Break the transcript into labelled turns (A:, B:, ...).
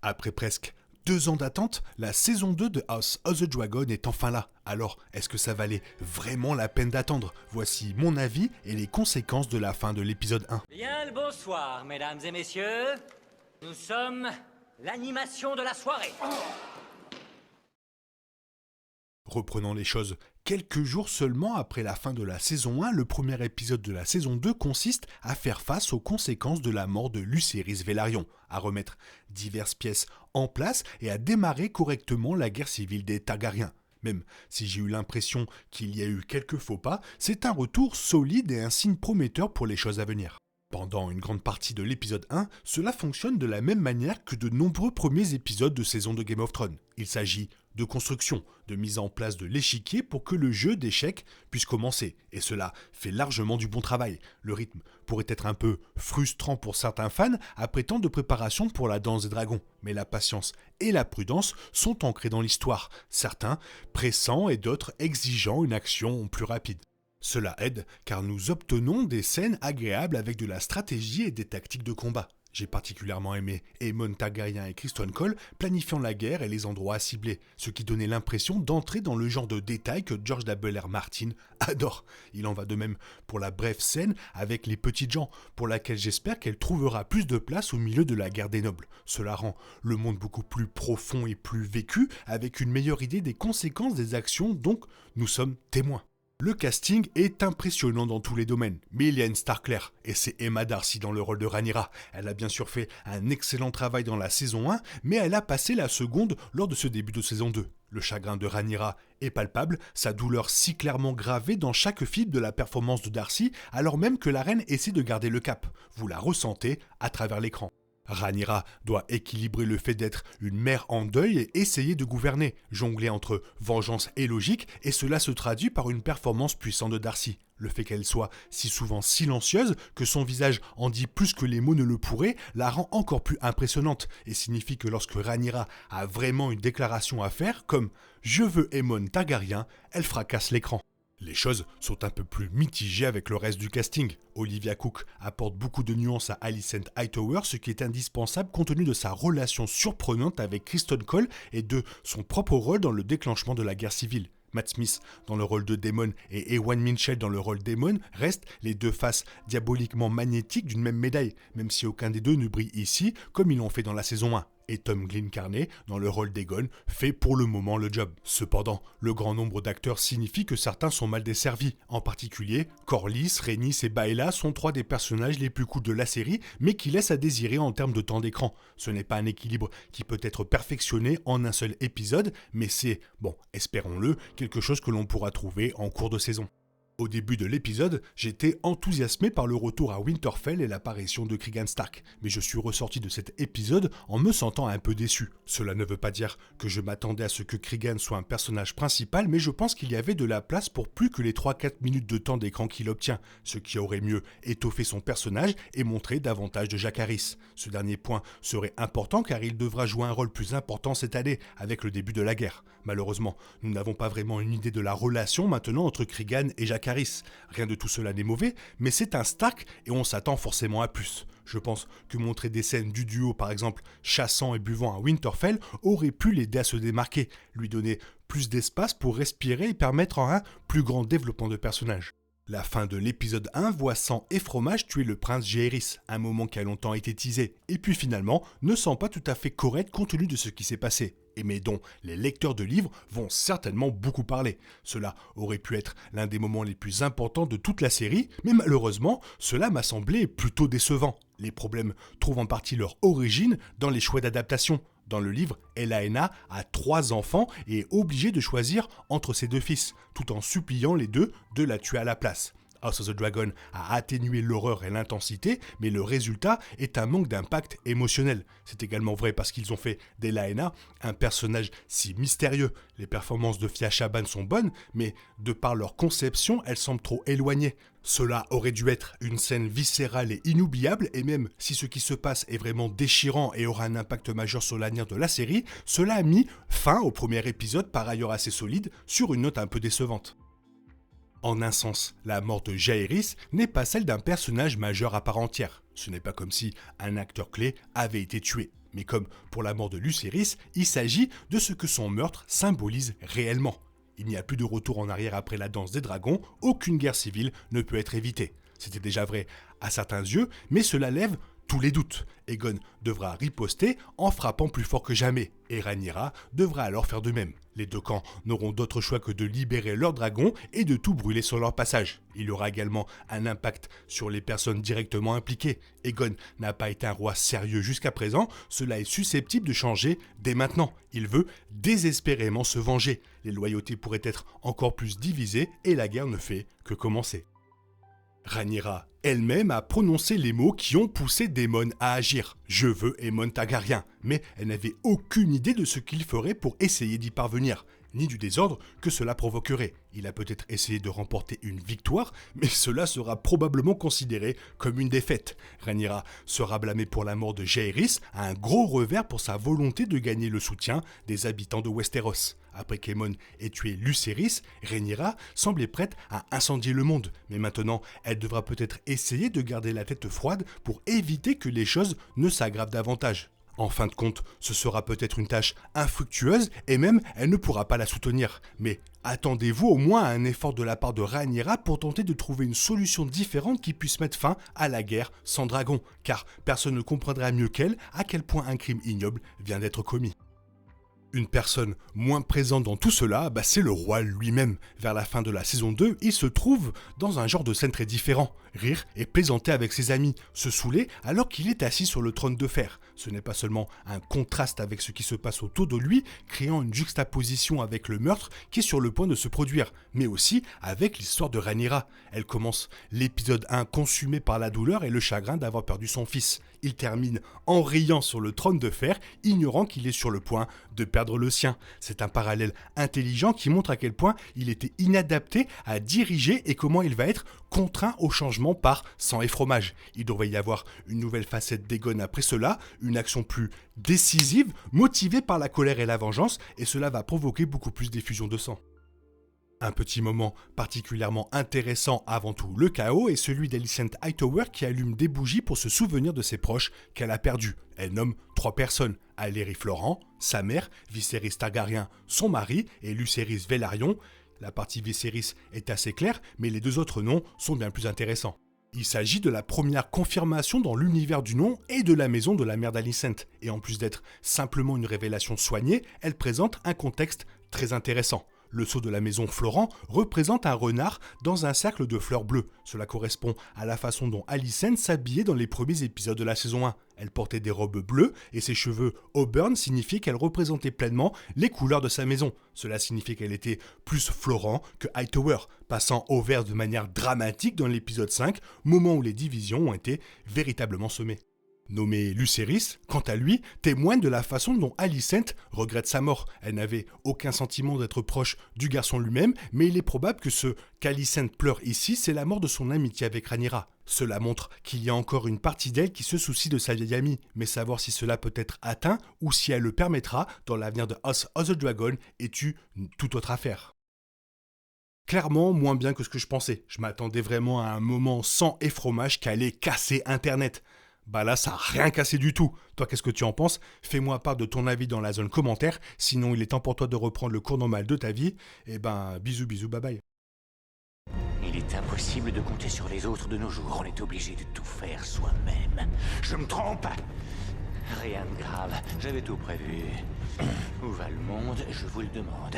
A: Après presque 2 ans d'attente, la saison 2 de House of the Dragon est enfin là. Alors, est-ce que ça valait vraiment la peine d'attendre? Voici mon avis et les conséquences de la fin de l'épisode 1.
B: Bien le bonsoir, mesdames et messieurs. Nous sommes l'animation de la soirée.
A: Reprenons les choses. Quelques jours seulement après la fin de la saison 1, le premier épisode de la saison 2 consiste à faire face aux conséquences de la mort de Lucerys Velaryon, à remettre diverses pièces en place et à démarrer correctement la guerre civile des Targaryens. Même si j'ai eu l'impression qu'il y a eu quelques faux pas, c'est un retour solide et un signe prometteur pour les choses à venir. Pendant une grande partie de l'épisode 1, cela fonctionne de la même manière que de nombreux premiers épisodes de saison de Game of Thrones. Il s'agit de construction, de mise en place de l'échiquier pour que le jeu d'échecs puisse commencer. Et cela fait largement du bon travail. Le rythme pourrait être un peu frustrant pour certains fans après tant de préparation pour la danse des dragons. Mais la patience et la prudence sont ancrées dans l'histoire. Certains pressants et d'autres exigeant une action plus rapide. Cela aide car nous obtenons des scènes agréables avec de la stratégie et des tactiques de combat. J'ai particulièrement aimé Aemon Targaryen et Criston Cole planifiant la guerre et les endroits à cibler, ce qui donnait l'impression d'entrer dans le genre de détails que George W.R. Martin adore. Il en va de même pour la brève scène avec les petites gens, pour laquelle j'espère qu'elle trouvera plus de place au milieu de la guerre des nobles. Cela rend le monde beaucoup plus profond et plus vécu, avec une meilleure idée des conséquences des actions, donc nous sommes témoins. Le casting est impressionnant dans tous les domaines, mais il y a une star claire, et c'est Emma Darcy dans le rôle de Rhaenyra. Elle a bien sûr fait un excellent travail dans la saison 1, mais elle a passé la seconde lors de ce début de saison 2. Le chagrin de Rhaenyra est palpable, sa douleur si clairement gravée dans chaque fibre de la performance de Darcy, alors même que la reine essaie de garder le cap. Vous la ressentez à travers l'écran. Rhaenyra doit équilibrer le fait d'être une mère en deuil et essayer de gouverner, jongler entre vengeance et logique, et cela se traduit par une performance puissante de Darcy. Le fait qu'elle soit si souvent silencieuse, que son visage en dit plus que les mots ne le pourraient, la rend encore plus impressionnante, et signifie que lorsque Rhaenyra a vraiment une déclaration à faire, comme « Je veux Aemon Targaryen », elle fracasse l'écran. Les choses sont un peu plus mitigées avec le reste du casting. Olivia Cooke apporte beaucoup de nuances à Alicent Hightower, ce qui est indispensable compte tenu de sa relation surprenante avec Criston Cole et de son propre rôle dans le déclenchement de la guerre civile. Matt Smith dans le rôle de Daemon et Ewan Minchell dans le rôle d'Aemon restent les deux faces diaboliquement magnétiques d'une même médaille, même si aucun des deux ne brille ici comme ils l'ont fait dans la saison 1. Et Tom Glencarney, dans le rôle d'Aegon, fait pour le moment le job. Cependant, le grand nombre d'acteurs signifie que certains sont mal desservis. En particulier, Corlys, Rhaenys et Baela sont 3 des personnages les plus cool de la série, mais qui laissent à désirer en termes de temps d'écran. Ce n'est pas un équilibre qui peut être perfectionné en un seul épisode, mais c'est, bon, espérons-le, quelque chose que l'on pourra trouver en cours de saison. Au début de l'épisode, j'étais enthousiasmé par le retour à Winterfell et l'apparition de Cregan Stark, mais je suis ressorti de cet épisode en me sentant un peu déçu. Cela ne veut pas dire que je m'attendais à ce que Cregan soit un personnage principal, mais je pense qu'il y avait de la place pour plus que les 3-4 minutes de temps d'écran qu'il obtient, ce qui aurait mieux étoffé son personnage et montré davantage de Jacaerys. Ce dernier point serait important car il devra jouer un rôle plus important cette année, avec le début de la guerre. Malheureusement, nous n'avons pas vraiment une idée de la relation maintenant entre Cregan et Jacaerys. Rien de tout cela n'est mauvais, mais c'est un Stark et on s'attend forcément à plus. Je pense que montrer des scènes du duo, par exemple chassant et buvant à Winterfell, aurait pu l'aider à se démarquer, lui donner plus d'espace pour respirer et permettre un plus grand développement de personnage. La fin de l'épisode 1 voit sang et fromage tuer le prince Jaehaerys, un moment qui a longtemps été teasé, et puis finalement ne semble pas tout à fait correct compte tenu de ce qui s'est passé, et mais dont les lecteurs de livres vont certainement beaucoup parler. Cela aurait pu être l'un des moments les plus importants de toute la série, mais malheureusement, cela m'a semblé plutôt décevant. Les problèmes trouvent en partie leur origine dans les choix d'adaptation. Dans le livre, Elaena a 3 enfants et est obligée de choisir entre ses 2 fils, tout en suppliant les 2 de la tuer à la place. House of the Dragon a atténué l'horreur et l'intensité, mais le résultat est un manque d'impact émotionnel. C'est également vrai parce qu'ils ont fait d'Elaena un personnage si mystérieux. Les performances de Fia Shaban sont bonnes, mais de par leur conception, elles semblent trop éloignées. Cela aurait dû être une scène viscérale et inoubliable, et même si ce qui se passe est vraiment déchirant et aura un impact majeur sur l'avenir de la série, cela a mis fin au premier épisode, par ailleurs assez solide, sur une note un peu décevante. En un sens, la mort de Jaehaerys n'est pas celle d'un personnage majeur à part entière. Ce n'est pas comme si un acteur clé avait été tué. Mais comme pour la mort de Lucerys, il s'agit de ce que son meurtre symbolise réellement. Il n'y a plus de retour en arrière après la danse des dragons, aucune guerre civile ne peut être évitée. C'était déjà vrai à certains yeux, mais cela lève tous les doutes. Aegon devra riposter en frappant plus fort que jamais, et Rhaenyra devra alors faire de même. Les deux camps n'auront d'autre choix que de libérer leurs dragons et de tout brûler sur leur passage. Il y aura également un impact sur les personnes directement impliquées. Aegon n'a pas été un roi sérieux jusqu'à présent, cela est susceptible de changer dès maintenant. Il veut désespérément se venger. Les loyautés pourraient être encore plus divisées et la guerre ne fait que commencer. Rhaenyra elle-même a prononcé les mots qui ont poussé Daemon à agir. « Je veux Aemon Targaryen », mais elle n'avait aucune idée de ce qu'il ferait pour essayer d'y parvenir, ni du désordre que cela provoquerait. Il a peut-être essayé de remporter une victoire, mais cela sera probablement considéré comme une défaite. Rhaenyra sera blâmée pour la mort de Jaehaerys, à un gros revers pour sa volonté de gagner le soutien des habitants de Westeros. Après qu'Aemon ait tué Lucerys, Rhaenyra semblait prête à incendier le monde. Mais maintenant, elle devra peut-être essayer de garder la tête froide pour éviter que les choses ne s'aggravent davantage. En fin de compte, ce sera peut-être une tâche infructueuse et même elle ne pourra pas la soutenir. Mais attendez-vous au moins à un effort de la part de Rhaenyra pour tenter de trouver une solution différente qui puisse mettre fin à la guerre sans dragon, car personne ne comprendra mieux qu'elle à quel point un crime ignoble vient d'être commis. Une personne moins présente dans tout cela, c'est le roi lui-même. Vers la fin de la saison 2, il se trouve dans un genre de scène très différent. Rire et plaisanter avec ses amis, se saouler alors qu'il est assis sur le trône de fer. Ce n'est pas seulement un contraste avec ce qui se passe autour de lui, créant une juxtaposition avec le meurtre qui est sur le point de se produire, mais aussi avec l'histoire de Rhaenyra. Elle commence l'épisode 1 consumée par la douleur et le chagrin d'avoir perdu son fils. Il termine en riant sur le trône de fer, ignorant qu'il est sur le point de perdre le sien. C'est un parallèle intelligent qui montre à quel point il était inadapté à diriger et comment il va être contraint au changement par sang et fromage. Il devrait y avoir une nouvelle facette d'Aegon après cela, une action plus décisive, motivée par la colère et la vengeance, et cela va provoquer beaucoup plus d'effusion de sang. Un petit moment particulièrement intéressant avant tout le chaos est celui d'Alicent Hightower qui allume des bougies pour se souvenir de ses proches qu'elle a perdus. Elle nomme 3 personnes, Aeleri Florent, sa mère, Viserys Targaryen, son mari et Lucerys Velaryon. La partie Viserys est assez claire, mais les 2 autres noms sont bien plus intéressants. Il s'agit de la première confirmation dans l'univers du nom et de la maison de la mère d'Alicent. Et en plus d'être simplement une révélation soignée, elle présente un contexte très intéressant. Le sceau de la maison Florent représente un renard dans un cercle de fleurs bleues. Cela correspond à la façon dont Alicent s'habillait dans les premiers épisodes de la saison 1. Elle portait des robes bleues et ses cheveux auburn signifiaient qu'elle représentait pleinement les couleurs de sa maison. Cela signifiait qu'elle était plus Florent que Hightower, passant au vert de manière dramatique dans l'épisode 5, moment où les divisions ont été véritablement semées. Nommé Lucerys, quant à lui, témoigne de la façon dont Alicent regrette sa mort. Elle n'avait aucun sentiment d'être proche du garçon lui-même, mais il est probable que ce qu'Alicent pleure ici, c'est la mort de son amitié avec Rhaenyra. Cela montre qu'il y a encore une partie d'elle qui se soucie de sa vieille amie, mais savoir si cela peut être atteint ou si elle le permettra dans l'avenir de House of the Dragon est une toute autre affaire. Clairement, moins bien que ce que je pensais. Je m'attendais vraiment à un moment sang et fromage qui allait casser Internet. Là, ça n'a rien cassé du tout. Toi, qu'est-ce que tu en penses ? Fais-moi part de ton avis dans la zone commentaire. Sinon, il est temps pour toi de reprendre le cours normal de ta vie. Bisous, bye bye.
C: Il est impossible de compter sur les autres de nos jours. On est obligé de tout faire soi-même. Je me trompe ?
B: Rien de grave, j'avais tout prévu. Où va le monde, je vous le demande.